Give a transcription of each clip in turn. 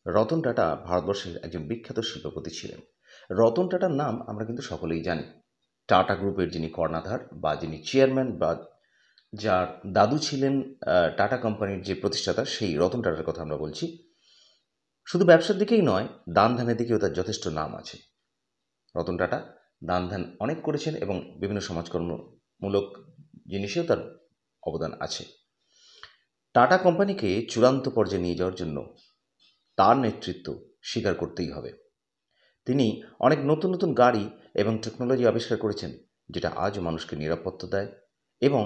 রতন টাটা ভারতবর্ষের একজন বিখ্যাত শিল্পপতি ছিলেন। রতন টাটার নাম আমরা কিন্তু সকলেই জানি। টাটা গ্রুপের যিনি কর্ণধার বা যিনি চেয়ারম্যান বা যার দাদু ছিলেন টাটা কোম্পানির যে প্রতিষ্ঠাতা, সেই রতন টাটার কথা আমরা বলছি। শুধু ব্যবসার দিকেই নয়, দান ধ্যানের দিকেও তার যথেষ্ট নাম আছে। রতন টাটা দান ধ্যান অনেক করেছেন এবং বিভিন্ন সমাজকর্মমূলক জিনিসেও তার অবদান আছে। টাটা কোম্পানিকে চূড়ান্ত পর্যায়ে নিয়ে যাওয়ার জন্য তার নেতৃত্ব স্বীকার করতেই হবে। তিনি অনেক নতুন নতুন গাড়ি এবং টেকনোলজি আবিষ্কার করেছেন, যেটা আজও মানুষকে নিরাপত্তা দেয় এবং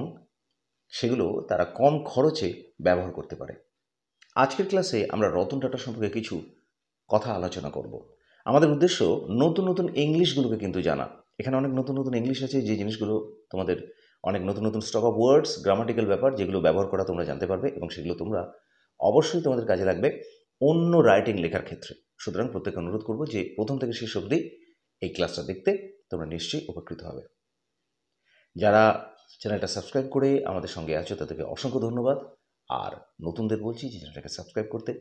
সেগুলো তারা কম খরচে ব্যবহার করতে পারে। আজকের ক্লাসে আমরা রতন টাটা সম্পর্কে কিছু কথা আলোচনা করব। আমাদের উদ্দেশ্য নতুন নতুন ইংলিশগুলোকে কিন্তু জানা। এখানে অনেক নতুন নতুন ইংলিশ আছে, যে জিনিসগুলো তোমাদের অনেক নতুন নতুন স্টক অফ ওয়ার্ডস, গ্রামাটিক্যাল ব্যাপার, যেগুলো ব্যবহার করা তোমরা জানতে পারবে এবং সেগুলো তোমরা অবশ্যই তোমাদের কাজে লাগবে অন্য রাইটিং লেখার ক্ষেত্রে। সুতরাং প্রত্যেককে অনুরোধ করবো যে প্রথম থেকে শেষ অবধি এই ক্লাসটা দেখতে তোমরা নিশ্চয়ই উপকৃত হবে। যারা চ্যানেলটা সাবস্ক্রাইব করে আমাদের সঙ্গে আছো তাদেরকে অসংখ্য ধন্যবাদ। আর নতুনদের বলছি যে চ্যানেলটাকে সাবস্ক্রাইব করতে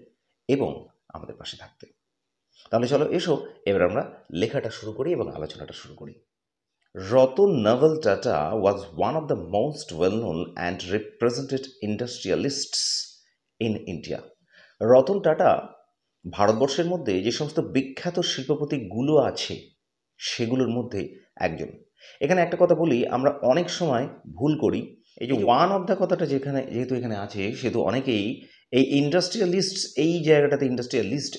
এবং আমাদের পাশে থাকতে। তাহলে চলো এসো, এবার আমরা লেখাটা শুরু করি এবং আলোচনাটা শুরু করি। Ratan Naval Tata was one of the most well-known and represented industrialists in India. Ratan Tata ভারতবর্ষের মধ্যে যে সমস্ত বিখ্যাত শিল্পপতিগুলো আছে সেগুলোর মধ্যে একজন। এখানে একটা কথা বলি, আমরা অনেক সময় ভুল করি। এই যে ওয়ান অফ দ্য কথাটা যেহেতু এখানে আছে, সেহেতু অনেকেই এই ইন্ডাস্ট্রিয়ালিস্ট, এই জায়গাটাতে ইন্ডাস্ট্রিয়ালিস্ট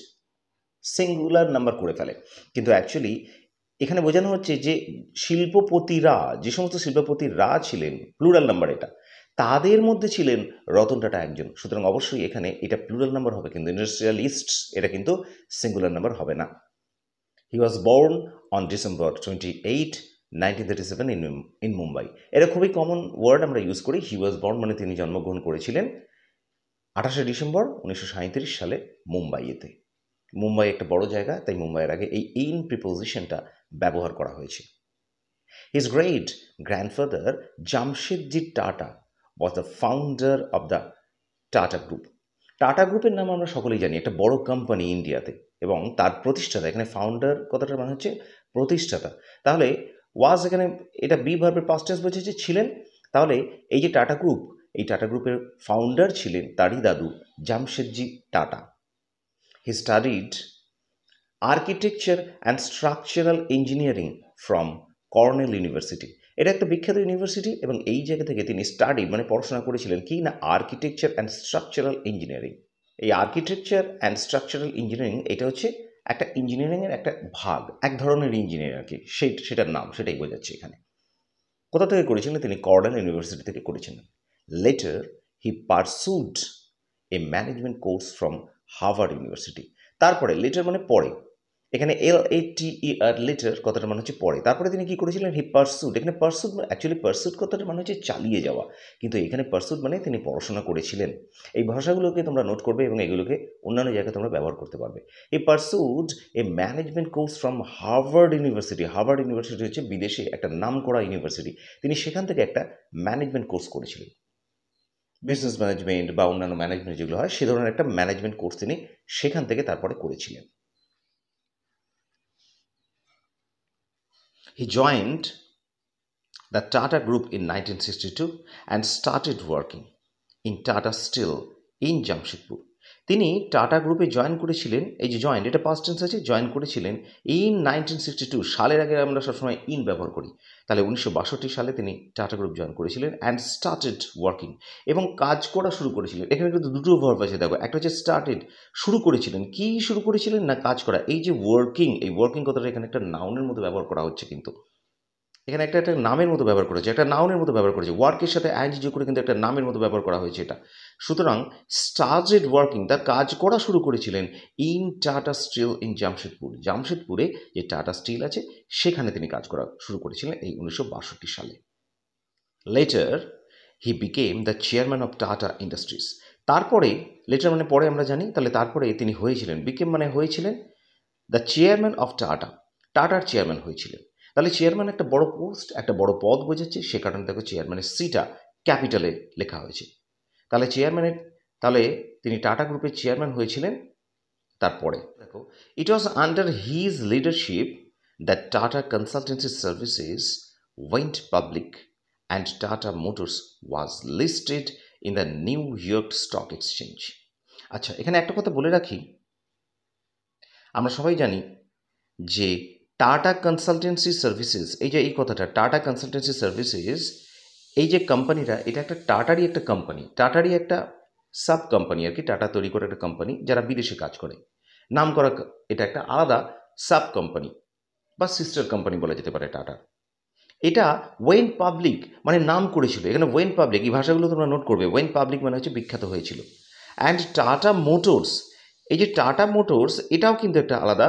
সিঙ্গুলার নাম্বার করে ফেলে, কিন্তু অ্যাকচুয়ালি এখানে বোঝানো হচ্ছে যে শিল্পপতিরা, যে সমস্ত শিল্পপতিরা ছিলেন, প্লুরাল নাম্বার এটা, তাদের মধ্যে ছিলেন রতন টাটা একজন। সুতরাং অবশ্যই এখানে এটা প্লুরাল নাম্বার হবে, কিন্তু ইন্ডাস্ট্রিয়ালিস্টস এটা কিন্তু সিঙ্গুলার নাম্বার হবে না। He was born on December 28, 1937 in Mumbai. এটা খুবই কমন ওয়ার্ড আমরা ইউজ করি। হি ওয়াজ বর্ন মানে তিনি জন্মগ্রহণ করেছিলেন 28শে ডিসেম্বর 1937 সালে মুম্বাইয়েতে। মুম্বাই একটা বড় জায়গা, তাই মুম্বাইয়ের আগে এই ইন প্রিপোজিশনটা ব্যবহার করা হয়েছে। His great grandfather Jamsetji tata was the founder of the tata group. Tata গ্রুপের নাম আমরা সকলেই জানি, একটা বড় কোম্পানি ইন্ডিয়াতে, এবং তার প্রতিষ্ঠাতা, এখানে ফাউন্ডার কথাটার মানে হচ্ছে প্রতিষ্ঠাতা। তাহলে ওয়াজ এখানে এটা বি ভার্বের পাস্ট টেন্স বোঝাচ্ছে ছিলেন। তাহলে এই যে টাটা গ্রুপ, এই টাটা গ্রুপের ফাউন্ডার ছিলেন তারই দাদু Jamsetji tata. He studied architecture and structural engineering from colonel university. এটা একটা বিখ্যাত ইউনিভার্সিটি এবং এই জায়গা থেকে তিনি স্টাডি মানে পড়াশোনা করেছিলেন কি না, আর্কিটেকচার অ্যান্ড স্ট্রাকচারাল ইঞ্জিনিয়ারিং। এই আর্কিটেকচার অ্যান্ড স্ট্রাকচারাল ইঞ্জিনিয়ারিং এটা হচ্ছে একটা ইঞ্জিনিয়ারিংয়ের একটা ভাগ, এক ধরনের ইঞ্জিনিয়ারিং আর কি, সেটার নাম, সেটাই বোঝাচ্ছে এখানে। কোথা থেকে করেছিলেন? তিনি কর্নেল ইউনিভার্সিটি থেকে করেছিলেন। Later he pursued a management course from Harvard university. তারপরে, লেটার মানে পরে, এখানে LATER লেটার কথাটা মানে হচ্ছে পরে। তারপরে তিনি কি করেছিলেন? হি পারসুড, এখানে পারসুড অ্যাকচুয়ালি পারসুড কথাটা মানে হচ্ছে চালিয়ে যাওয়া, কিন্তু এখানে পারসুড মানে তিনি পড়াশোনা করেছিলেন। এই ভাষাগুলোকে তোমরা নোট করবে এবং এগুলোকে অন্যান্য জায়গায় তোমরা ব্যবহার করতে পারবে। He pursued a management course from Harvard university. Harvard university হচ্ছে বিদেশে একটা নামকরা ইউনিভার্সিটি। তিনি সেখান থেকে একটা ম্যানেজমেন্ট কোর্স করেছিলেন, বিজনেস ম্যানেজমেন্ট বা অন্যান্য ম্যানেজমেন্ট যেগুলো হয় সে ধরনের একটা ম্যানেজমেন্ট কোর্স তিনি সেখান থেকে তারপরে করেছিলেন। He joined the Tata Group in 1962 and started working in Tata Steel in Jamshedpur. তিনি টাটা গ্রুপে জয়েন করেছিলেন। এই যে জয়েন, এটা পাস্ট টেন্স আছে, জয়েন করেছিলেন ইন 1962, সালের আগে আমরা সবসময় ইন ব্যবহার করি। তাহলে 1962 সালে তিনি টাটা গ্রুপ জয়েন করেছিলেন অ্যান্ড স্টার্টেড ওয়ার্কিং, এবং কাজ করা শুরু করেছিলেন। এখানে কিন্তু দুটো ভার্ব আছে, দেখো, একটা হচ্ছে স্টার্টেড, শুরু করেছিলেন, কি শুরু করেছিলেন না কাজ করা। এই যে ওয়ার্কিং, এই ওয়ার্কিং কথাটা এখানে একটা নাউনের মতো ব্যবহার করা হচ্ছে, কিন্তু এখানে একটা নামের মতো ব্যবহার করেছে, একটা নাউনের মতো ব্যবহার করেছে। ওয়ার্কের সাথে আইএনজি যোগ করে কিন্তু একটা নামের মতো ব্যবহার করা হয়েছে এটা। সুতরাং স্টার্টেড ওয়ার্কিং, তার কাজ করা শুরু করেছিলেন in Tata steel in Jamshedpur. জামশেদপুরে যে টাটা স্টিল আছে সেখানে তিনি কাজ করা শুরু করেছিলেন এই 1962 সালে। Letter he became the chairman of tata industries. তারপরে, লেটার মানে পরে আমরা জানি, তাহলে তারপরে তিনি হয়েছিলেন, বিকেম মানে হয়েছিলেন, দ্য চেয়ারম্যান অফ টাটা, টাটার চেয়ারম্যান হয়েছিলেন। তাহলে চেয়ারম্যান একটা বড় পোস্ট, একটা বড় পদ বোঝাচ্ছে, সে কারণে দেখো চেয়ারম্যানের সিটা ক্যাপিটালে লেখা হয়েছে। তাহলে চেয়ারম্যানের, তাহলে তিনি টাটা গ্রুপের চেয়ারম্যান হয়েছিলেন তারপরে দেখো, it was under his leadership that Tata consultancy services went public and Tata motors was listed in the New York stock exchange. আচ্ছা, এখানে একটা কথা বলে রাখি, আমরা সবাই জানি যে টাটা কনসালটেন্সি সার্ভিসেস, এই যে এই কথাটা টাটা কনসালটেন্সি সার্ভিসেস, এই যে কোম্পানিটা, এটা একটা টাটারই একটা কোম্পানি, টাটারই একটা সাব কোম্পানি আর কি, টাটা তৈরি করে একটা কোম্পানি যারা বিদেশে কাজ করে, নাম করা, এটা একটা আলাদা সাব কোম্পানি বা সিস্টার কোম্পানি বলা যেতে পারে টাটা। এটা ওয়েন পাবলিক মানে নাম করেছিল, এখানে ওয়েন পাবলিক এই ভাষাগুলো তোমরা নোট করবে, ওয়েন পাবলিক মানে হচ্ছে বিখ্যাত হয়েছিল। অ্যান্ড টাটা মোটরস, এই যে টাটা মোটরস এটাও কিন্তু একটা আলাদা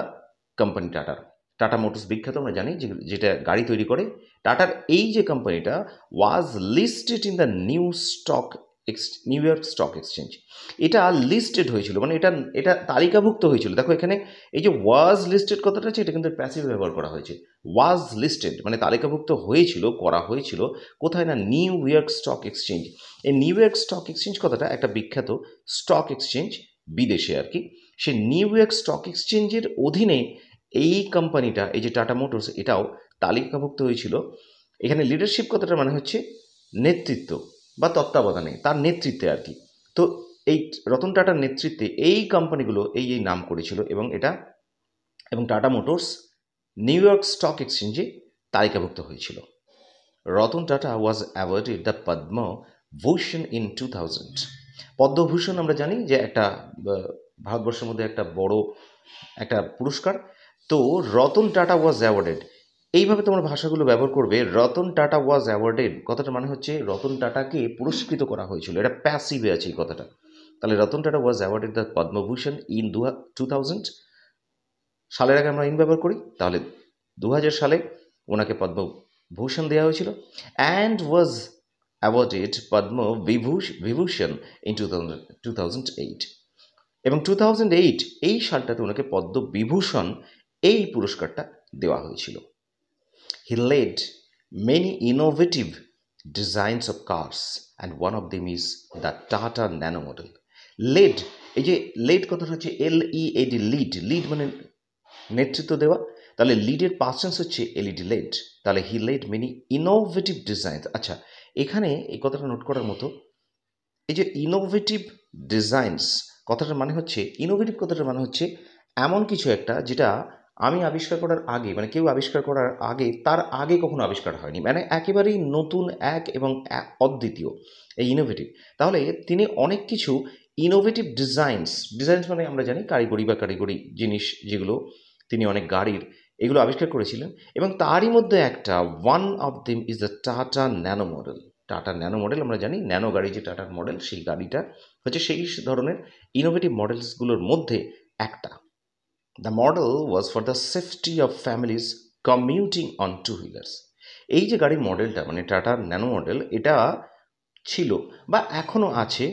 কোম্পানি টাটার। টাটা মোটরস বিখ্যাত আমরা জানি, যেটা গাড়ি তৈরি করে। টাটার এই যে কোম্পানিটা was listed in the New York stock exchange, এটা লিস্টেড হয়েছিল মানে এটা এটা তালিকাভুক্ত হয়েছিল। দেখো এখানে এই যে ওয়াজ লিস্টেড কথাটা আছে, এটা কিন্তু প্যাসিভ ব্যবহার করা হয়েছে। ওয়াজ লিস্টেড মানে তালিকাভুক্ত হয়েছিল, করা হয়েছিল কোথায় না, নিউ ইয়র্ক স্টক এক্সচেঞ্জ। এই নিউ ইয়র্ক স্টক এক্সচেঞ্জ কথাটা একটা বিখ্যাত স্টক এক্সচেঞ্জ বিদেশে আর কি, সে নিউ ইয়র্ক স্টক এক্সচেঞ্জের অধীনে এই কোম্পানিটা, এই যে টাটা মোটরস, এটাও তালিকাভুক্ত হয়েছিল। এখানে লিডারশিপ কথাটা মানে হচ্ছে নেতৃত্ব বা তত্ত্বাবধানে, তার নেতৃত্বে আর কি। তো এই রতন টাটার নেতৃত্বে এই কোম্পানিগুলো এই এই নাম করেছিল এবং টাটা মোটরস নিউ ইয়র্ক স্টক এক্সচেঞ্জে তালিকাভুক্ত হয়েছিল। Ratan Tata was awarded the Padma Bhushan in 2000। Padma Bhushan আমরা জানি যে একটা ভারতবর্ষের মধ্যে একটা বড় একটা পুরস্কার। তো রতন টাটা ওয়াজ অ্যাওয়ার্ডেড, এইভাবে তোমার ভাষাগুলো ব্যবহার করবে। রতন টাটা ওয়াজ অ্যাওয়ার্ডেড কথাটা মানে হচ্ছে রতন টাটাকে পুরস্কৃত করা হয়েছিল, এটা প্যাসিভে আছে এই কথাটা। তাহলে Ratan Tata was awarded the Padma Bhushan in 2000। সালের আগে আমরা ইন ব্যবহার করি, তাহলে 2000 সালে ওনাকে পদ্মভূষণ দেওয়া হয়েছিল। And was awarded Vibhushan in 2008। এবং 2008 এই সালটাতে ওনাকে পদ্মবিভূষণ এই পুরস্কারটা দেওয়া হয়েছিল। He led many innovative designs of cars and one of them is the Tata nano model. Led, এই যে লেড কথাটা হচ্ছে LEAD, লিড, লিড মানে নেতৃত্ব দেওয়া, তাহলে লিডের পার্সেন্স হচ্ছে LED, লেড। তাহলে হি লেড মেনি ইনোভেটিভ ডিজাইন। আচ্ছা, এখানে এই কথাটা নোট করার মতো, এই যে ইনোভেটিভ ডিজাইনস কথাটার মানে হচ্ছে, ইনোভেটিভ কথাটার মানে হচ্ছে এমন কিছু একটা যেটা আমি আবিষ্কার করার আগে, মানে কেউ আবিষ্কার করার আগে, তার আগে কখনো আবিষ্কার হয়নি, মানে একেবারেই নতুন, এক এবং অদ্বিতীয়, এই ইনোভেটিভ। তাহলে তিনি অনেক কিছু ইনোভেটিভ ডিজাইনস মানে আমরা জানি কারিগরি জিনিস, যেগুলো তিনি অনেক গাড়ির এগুলো আবিষ্কার করেছিলেন। এবং তারই মধ্যে একটা, one of them is the Tata nano model. Tata nano model আমরা জানি, ন্যানো গাড়ি যে টাটার মডেল, সেই গাড়িটা হচ্ছে সেই ধরনের ইনোভেটিভ মডেলসগুলোর মধ্যে একটা। The model was for the safety of families commuting on two wheelers. এই যে গাড়ির মডেলটা মানে টাটার ন্যানো মডেল, এটা ছিল বা এখনও আছে,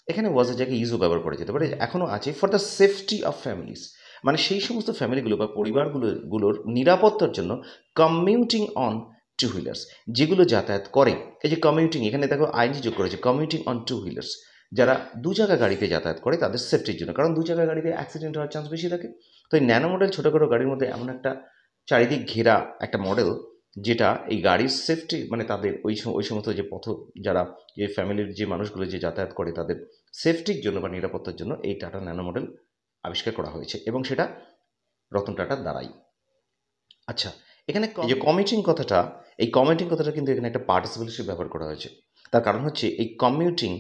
এখানে ওয়াজের জায়গায় ইউজও ব্যবহার করা যেতে পারে, এখনও আছে for the safety of families, মানে সেই সমস্ত ফ্যামিলিগুলো বা পরিবারগুলোর নিরাপত্তার জন্য কমিউটিং অন টু হুইলার্স, যেগুলো যাতায়াত করে। এই যে কমিউটিং, এখানে দেখো আইনজি যোগ করেছে, কমিউটিং অন টু হুইলার্স, যারা দু চাকা গাড়িতে যাতায়াত করে তাদের সেফটির জন্য, কারণ দু চাকা গাড়িতে অ্যাক্সিডেন্ট হওয়ার চান্স বেশি থাকে। তো এই ন্যানো মডেল ছোটোখাটো গাড়ির মধ্যে এমন একটা চারিদিক ঘেরা একটা মডেল, যেটা এই গাড়ির সেফটি মানে তাদের ওই সমস্ত যে যারা যে ফ্যামিলির যে মানুষগুলো যে যাতায়াত করে তাদের সেফটির জন্য বা নিরাপত্তার জন্য এই টাটা ন্যানো মডেল আবিষ্কার করা হয়েছে, এবং সেটা রতন টাটার দ্বারাই। আচ্ছা, এখানে যে কমিউটিং কথাটা, এই কমিউটিং কথাটা কিন্তু এখানে একটা পার্টিসিপল হিসেবে ব্যবহার করা হয়েছে। তার কারণ হচ্ছে এই কমিউটিং,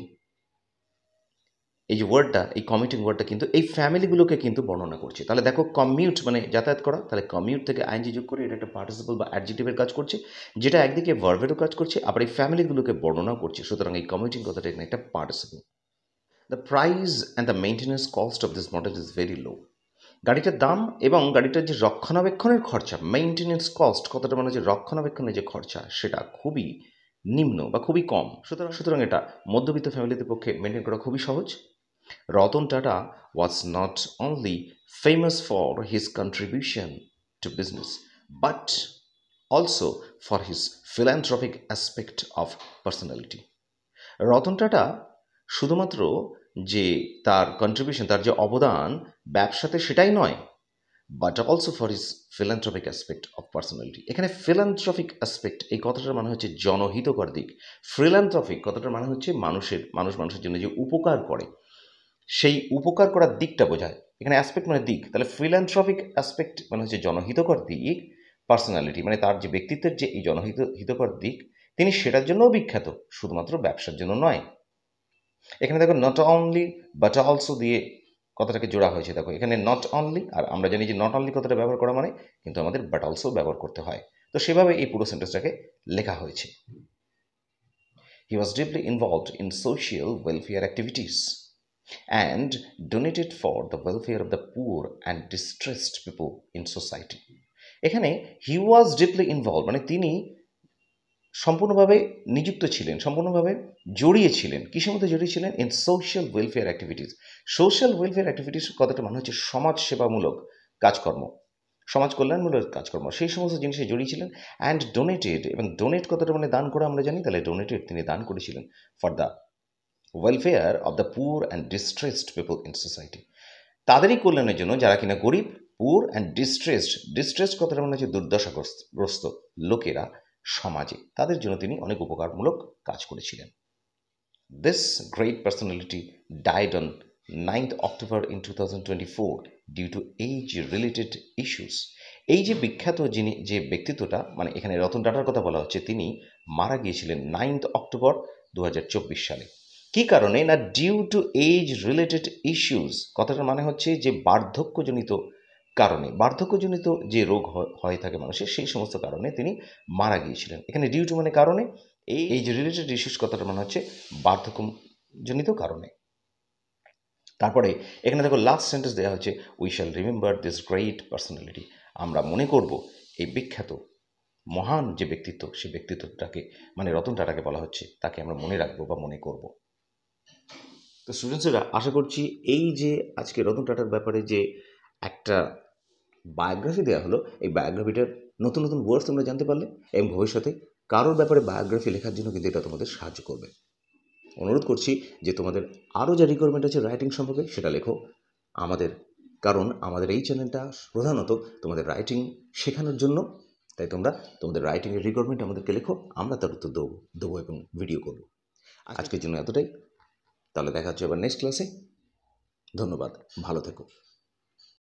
এই যে ওয়ার্ডটা, এই কমিউটিং ওয়ার্ডটা কিন্তু এই ফ্যামিলিগুলোকে কিন্তু বর্ণনা করছে। তাহলে দেখো, কমিউট মানে যাতায়াত করা, তাহলে কমিউট থেকে আইনজি যোগ করে এটা একটা পার্টিসিপল বা অ্যাডজেক্টিভের কাজ করছে, যেটা একদিকে ভার্বেরও কাজ করছে, আবার এই ফ্যামিলিগুলোকে বর্ণনাও করছে। সুতরাং এই কমিউটিং কথাটা এখানে একটা participle. The price and the maintenance cost of this model is very low. গাড়িটার দাম এবং গাড়িটার যে রক্ষণাবেক্ষণের খরচা, মেইনটেনেন্স কস্ট কথাটা মানে যে রক্ষণাবেক্ষণের যে খরচা, সেটা খুবই নিম্ন বা খুবই কম। সুতরাং এটা মধ্যবিত্ত ফ্যামিলিদের পক্ষে মেনটেন করা খুবই সহজ। Ratan Tata was not only famous for his contribution to business, but also for his philanthropic aspect of personality. Ratan Tata শুধুমাত্র যে তার কন্ট্রিবিউশন, তার যে অবদান ব্যবসাতে, সেটাই নয়, but also for his philanthropic aspect of personality. এখানে ফিলান্থ্রপিক অ্যাসপেক্ট এই কথাটার মানে হচ্ছে জনহিতকর দিক। ফিলান্থ্রপিক কথাটার মানে হচ্ছে মানুষের জন্য যে উপকার করে, সেই উপকার করার দিকটা বোঝায়। এখানে অ্যাসপেক্ট মানে দিক, তাহলে ফিলান্থ্রপিক অ্যাসপেক্ট মানে হচ্ছে জনহিতকর দিক। পার্সোনালিটি মানে তার যে ব্যক্তিত্বের যে এই জনহিতকর দিক, তিনি সেটার জন্যও বিখ্যাত, শুধুমাত্র ব্যবসার জন্য নয়। এখানে দেখো নট অনলি বাট অলসো দিয়ে কথাটাকে জোড়া হয়েছে। দেখো এখানে নট অনলি, আর আমরা জানি যে নট অনলি কথাটা ব্যবহার করা মানে কিন্তু আমাদের বাট অলসো ব্যবহার করতে হয়। তো সেভাবে এই পুরো সেন্টেন্সটাকে লেখা হয়েছে। He was deeply involved in social welfare activities and donated for the welfare of the poor and distressed people in society. এখানে হি ওয়াজ ডিপলি ইনভলভ মানে তিনি সম্পূর্ণভাবে নিযুক্ত ছিলেন, সম্পূর্ণভাবে জড়িয়ে ছিলেন। কিসের মধ্যে জড়িয়ে ছিলেন? In social welfare activities. Social welfare activities কথাটা মানে হচ্ছে সমাজ সেবামূলক কাজকর্ম, সমাজ কল্যাণমূলক কাজকর্ম, সেই সমস্ত জিনিসে জড়িয়ে ছিলেন। অ্যান্ড ডোনেটেড, এবং ডোনেট কথাটা মানে দান করা আমরা জানি, তাহলে ডোনেটেড তিনি দান করেছিলেন for the welfare of the poor and distressed people in society. তাদেরই কল্যাণের জন্য যারা কিনা গরিব, পুয়ার অ্যান্ড ডিস্ট্রেসড কথাটা মানে হচ্ছে দুর্দশাগ্রস্ত লোকেরা সমাজে, তাদের জন্য তিনি অনেক উপকারমূলক কাজ করেছিলেন। This great personality died on 9th October in 2024 due to age related issues. এই যে বিখ্যাত যে ব্যক্তিত্বটা, মানে এখানে রতন টাটার কথা বলা হচ্ছে, তিনি মারা গিয়েছিলেন 9th October 2024 সালে। কি কারণে? না due to age related issues কথাটার মানে হচ্ছে যে বার্ধক্যজনিত কারণে, বার্ধক্যজনিত যে রোগ হয়ে থাকে মানুষের, সেই সমস্ত কারণে তিনি মারা গিয়েছিলেন। এখানে ডিউ টু মানে কারণে, এই যে রিলেটেড ইস্যুস কথাটা মানে হচ্ছে বার্ধক্যজনিত কারণে। তারপরে এখানে দেখো লাস্ট সেন্টেন্স দেওয়া হচ্ছে, we shall remember this great personality. আমরা মনে করব এই বিখ্যাত মহান যে ব্যক্তিত্ব, সেই ব্যক্তিত্বটাকে মানে রতন টাটাকে বলা হচ্ছে, তাকে আমরা মনে রাখবো বা মনে করব। তো স্টুডেন্টসরা, আশা করছি এই যে আজকে রতন টাটার ব্যাপারে যে একটা বায়োগ্রাফি দেওয়া হলো, এই বায়োগ্রাফিটার নতুন নতুন ওয়ার্ডস তোমরা জানতে পারলে, এবং ভবিষ্যতে কারোর ব্যাপারে বায়োগ্রাফি লেখার জন্য কিন্তু এটা তোমাদের সাহায্য করবে। অনুরোধ করছি যে তোমাদের আরও যা রিকোয়ারমেন্ট আছে রাইটিং সম্পর্কে, সেটা লেখো আমাদের, কারণ আমাদের এই চ্যানেলটা প্রধানত তোমাদের রাইটিং শেখানোর জন্য। তাই তোমরা তোমাদের রাইটিংয়ের রিকোয়ারমেন্ট আমাদেরকে লেখো, আমরা তার উত্তর দেবো এবং ভিডিও করব। আজকের জন্য এতটাই, তাহলে দেখা হচ্ছে এবার নেক্সট ক্লাসে। ধন্যবাদ, ভালো থেকো।